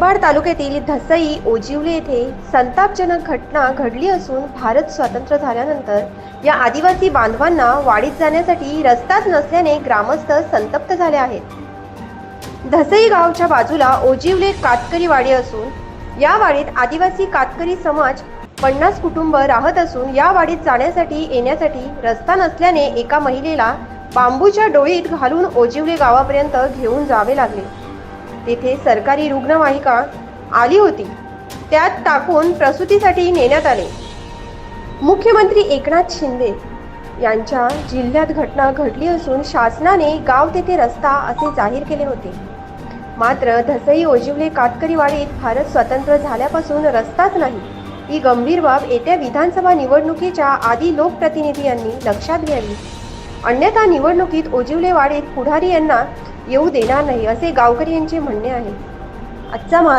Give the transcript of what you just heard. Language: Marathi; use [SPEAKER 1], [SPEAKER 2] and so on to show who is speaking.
[SPEAKER 1] मुरबाड तालुक्यातील धसई ओजिवले येथे संतापजनक घटना घडली असून भारत स्वतंत्र झाल्यानंतर या आदिवासी बांधवांना वाडीत जाण्यासाठी रस्ताच नसल्याने ग्रामस्थ संतप्त झाले आहेत। धसई गावच्या बाजूला ओजिवले कातकरी वाडी असून या वाडीत आदिवासी कातकरी समाज 50 कुटुंब राहत असून या वाडीत जाण्यासाठी येण्यासाठी रस्ता नसल्याने एका महिलेला बांबूच्या डोळीत घालून ओजिवले गावापर्यंत घेऊन जावे लागले। तेथे सरकारी रुग्णवाहिका आली होती, त्यात टाकून प्रसूतीसाठी नेण्यात आले। मुख्यमंत्री एकनाथ शिंदे यांच्या जिल्ह्यात घटना घडली असून शासनाने गाव तेथे रस्ता असे जाहीर केले होते। मात्र धसई ओजिवले कातकरी वाडीत भारत स्वतंत्र झाल्यापासून रस्ताच नाही। ही गंभीर बाब येत्या विधानसभा निवडणुकीच्या आधी लोकप्रतिनिधी यांनी लक्षात घ्यावी, अन्यथा निवडणुकीत ओजिवले वाडीत पुढारी यांना येऊ देणार नाही असे गावकरी यांचे म्हणणे आहे। आजचा